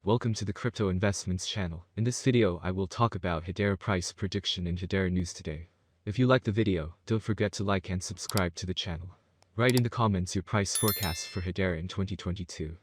Welcome to the Crypto Investments channel. In this video I will talk about Hedera price prediction and Hedera news today. If you like the video, don't forget to like and subscribe to the channel. Write in the comments your price forecast for Hedera in 2022.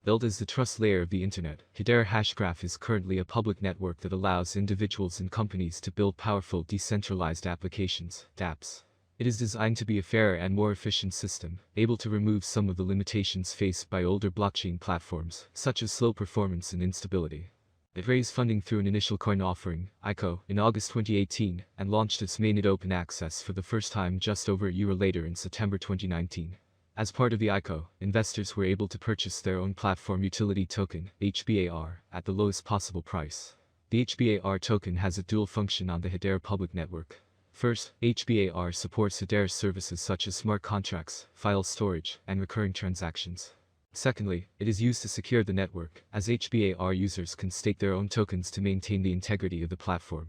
Built as the trust layer of the internet, Hedera hashgraph is currently a public network that allows individuals and companies to build powerful decentralized applications, dApps. It is designed to be a fairer and more efficient system, able to remove some of the limitations faced by older blockchain platforms, such as slow performance and instability. It raised funding through an initial coin offering, ICO, in August 2018, and launched its mainnet open access for the first time just over a year later in September 2019. As part of the ICO, investors were able to purchase their own platform utility token, HBAR, at the lowest possible price. The HBAR token has a dual function on the Hedera public network. First, HBAR supports Hedera services such as smart contracts, file storage, and recurring transactions. Secondly, it is used to secure the network, as HBAR users can stake their own tokens to maintain the integrity of the platform.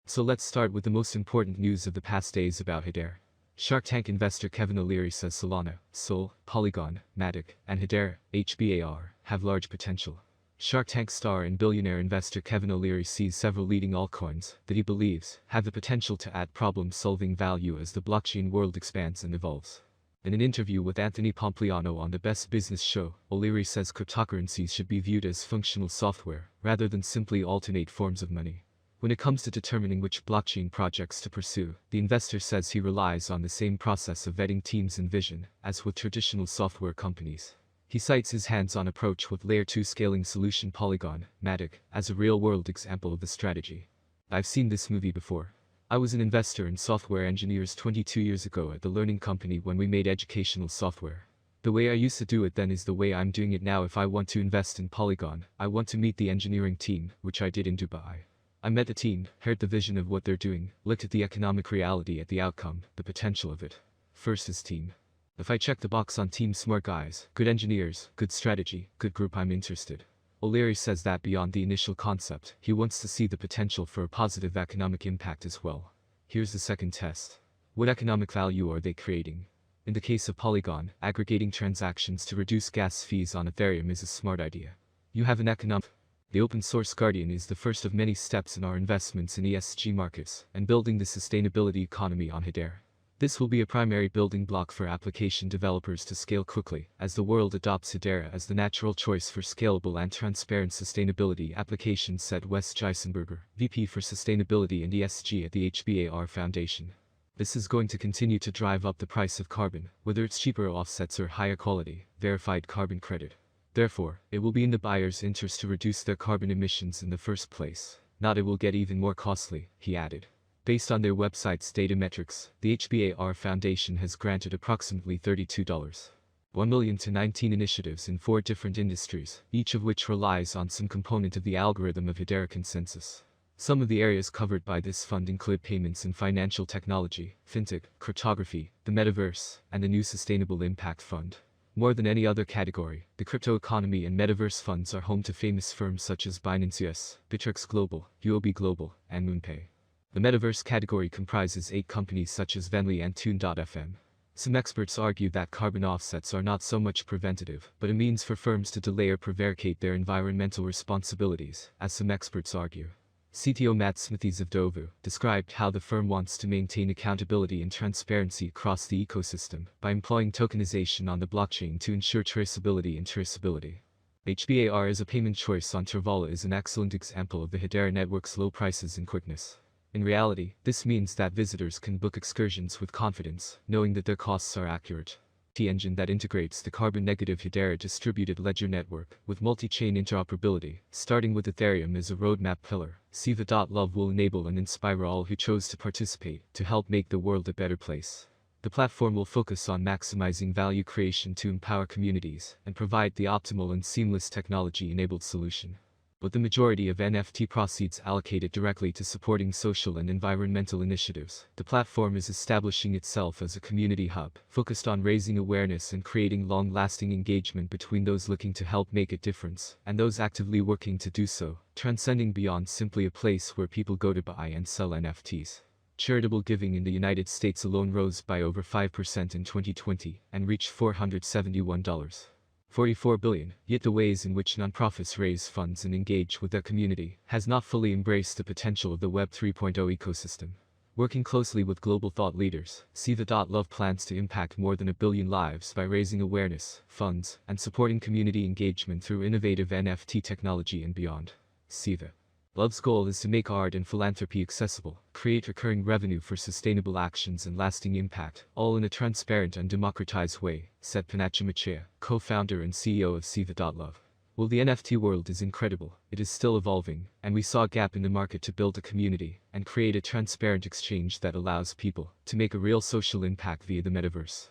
So let's start with the most important news of the past days about Hedera. Shark Tank investor Kevin O'Leary says Solana, Sol, Polygon, Matic, and Hedera, HBAR, have large potential. Shark Tank star and billionaire investor Kevin O'Leary sees several leading altcoins that he believes have the potential to add problem-solving value as the blockchain world expands and evolves. In an interview with Anthony Pompliano on the Best Business Show, O'Leary says cryptocurrencies should be viewed as functional software, rather than simply alternate forms of money. When it comes to determining which blockchain projects to pursue, the investor says he relies on the same process of vetting teams and vision, as with traditional software companies. He cites his hands-on approach with Layer 2 scaling solution Polygon, Matic, as a real-world example of the strategy. I've seen this movie before. I was an investor in software engineers 22 years ago at the learning company when we made educational software. The way I used to do it then is the way I'm doing it now. If I want to invest in Polygon, I want to meet the engineering team, which I did in Dubai. I met the team, heard the vision of what they're doing, looked at the economic reality at the outcome, the potential of it. First is team. If I check the box on team smart guys, good engineers, good strategy, good group, I'm interested. O'Leary says that beyond the initial concept, he wants to see the potential for a positive economic impact as well. Here's the second test. What economic value are they creating? In the case of Polygon, aggregating transactions to reduce gas fees on Ethereum is a smart idea. You have an economic. The open source Guardian is the first of many steps in our investments in ESG markets and building the sustainability economy on Hedera. This will be a primary building block for application developers to scale quickly, as the world adopts Hedera as the natural choice for scalable and transparent sustainability applications, said Wes Geisenberger, VP for Sustainability and ESG at the HBAR Foundation. This is going to continue to drive up the price of carbon, whether it's cheaper offsets or higher quality, verified carbon credit. Therefore, it will be in the buyer's interest to reduce their carbon emissions in the first place. Not it will get even more costly, he added. Based on their website's data metrics, the HBAR Foundation has granted approximately $32.1 million to 19 initiatives in 4 different industries, each of which relies on some component of the algorithm of Hedera consensus. Some of the areas covered by this fund include payments and financial technology, fintech, cryptography, the metaverse, and the new Sustainable Impact Fund. More than any other category, the crypto economy and metaverse funds are home to famous firms such as Binance US, Bittrex Global, UOB Global, and MoonPay. The metaverse category comprises 8 companies such as Venly and Tune.fm. Some experts argue that carbon offsets are not so much preventative, but a means for firms to delay or prevaricate their environmental responsibilities, as some experts argue. CTO Matt Smithies of Dovu described how the firm wants to maintain accountability and transparency across the ecosystem by employing tokenization on the blockchain to ensure traceability and traceability. HBAR as a payment choice on Travala is an excellent example of the Hedera network's low prices and quickness. In reality, this means that visitors can book excursions with confidence, knowing that their costs are accurate. The engine that integrates the carbon-negative Hedera distributed ledger network with multi-chain interoperability, starting with Ethereum as a roadmap pillar. Siva.love will enable and inspire all who chose to participate to help make the world a better place. The platform will focus on maximizing value creation to empower communities and provide the optimal and seamless technology-enabled solution. With the majority of NFT proceeds allocated directly to supporting social and environmental initiatives, the platform is establishing itself as a community hub, focused on raising awareness and creating long-lasting engagement between those looking to help make a difference, and those actively working to do so, transcending beyond simply a place where people go to buy and sell NFTs. Charitable giving in the United States alone rose by over 5% in 2020, and reached $471. 44 billion, yet the ways in which nonprofits raise funds and engage with their community has not fully embraced the potential of the Web 3.0 ecosystem. Working closely with global thought leaders, Siva.love plans to impact more than 1 billion lives by raising awareness, funds, and supporting community engagement through innovative NFT technology and beyond. Siva Love's goal is to make art and philanthropy accessible, create recurring revenue for sustainable actions and lasting impact, all in a transparent and democratized way, said Panachimachea, co-founder and CEO of Siva.love. While the NFT world is incredible, it is still evolving, and we saw a gap in the market to build a community and create a transparent exchange that allows people to make a real social impact via the metaverse.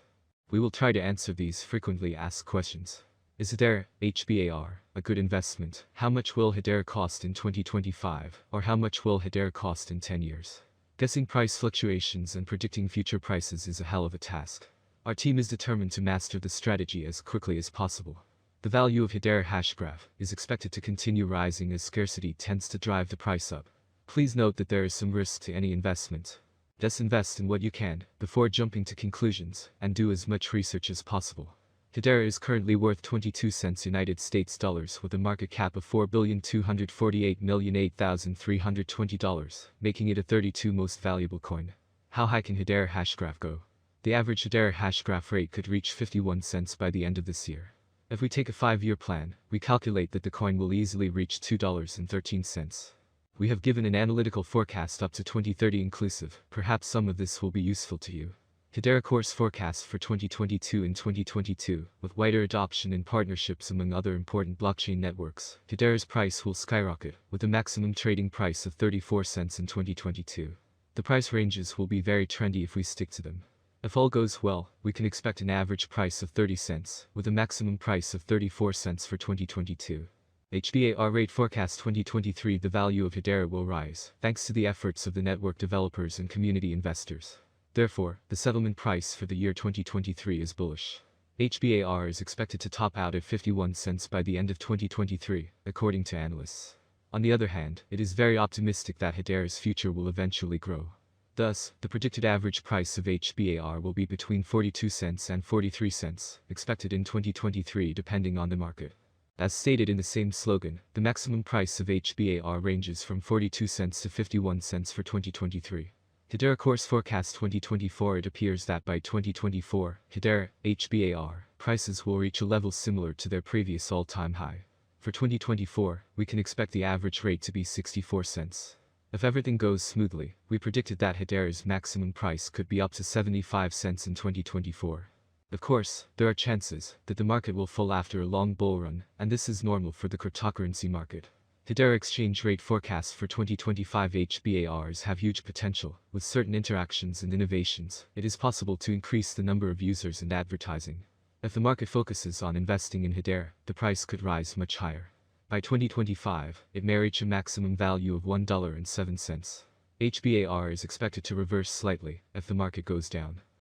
We will try to answer these frequently asked questions. Is Hedera, HBAR, a good investment? How much will Hedera cost in 2025? Or how much will Hedera cost in 10 years? Guessing price fluctuations and predicting future prices is a hell of a task. Our team is determined to master the strategy as quickly as possible. The value of Hedera hashgraph is expected to continue rising as scarcity tends to drive the price up. Please note that there is some risk to any investment. Just invest in what you can before jumping to conclusions and do as much research as possible. Hedera is currently worth 22 cents United States dollars with a market cap of $4,248,008,320, making it a 32 most valuable coin. How high can Hedera hashgraph go? The average Hedera hashgraph rate could reach 51 cents by the end of this year. If we take a 5-year plan, we calculate that the coin will easily reach $2.13. We have given an analytical forecast up to 2030 inclusive. Perhaps some of this will be useful to you. Hedera course forecast for 2022 and 2022, with wider adoption and partnerships among other important blockchain networks. Hedera's price will skyrocket, with a maximum trading price of 34 cents in 2022. The price ranges will be very trendy if we stick to them. If all goes well, we can expect an average price of 30 cents, with a maximum price of 34 cents for 2022. HBAR rate forecast 2023. The value of Hedera will rise, thanks to the efforts of the network developers and community investors. Therefore, the settlement price for the year 2023 is bullish. HBAR is expected to top out at 51 cents by the end of 2023, according to analysts. On the other hand, it is very optimistic that Hedera's future will eventually grow. Thus, the predicted average price of HBAR will be between 42 cents and 43 cents, expected in 2023 depending on the market. As stated in the same slogan, the maximum price of HBAR ranges from 42 cents to 51 cents for 2023. Hedera course forecast 2024. It appears that by 2024, Hedera, HBAR, prices will reach a level similar to their previous all-time high. For 2024, we can expect the average rate to be 64 cents. If everything goes smoothly, we predicted that Hedera's maximum price could be up to 75 cents in 2024. Of course, there are chances that the market will fall after a long bull run, and this is normal for the cryptocurrency market. Hedera exchange rate forecasts for 2025. HBARs have huge potential. With certain interactions and innovations, it is possible to increase the number of users and advertising. If the market focuses on investing in Hedera, the price could rise much higher. By 2025, it may reach a maximum value of $1.07. HBAR is expected to reverse slightly if the market goes down.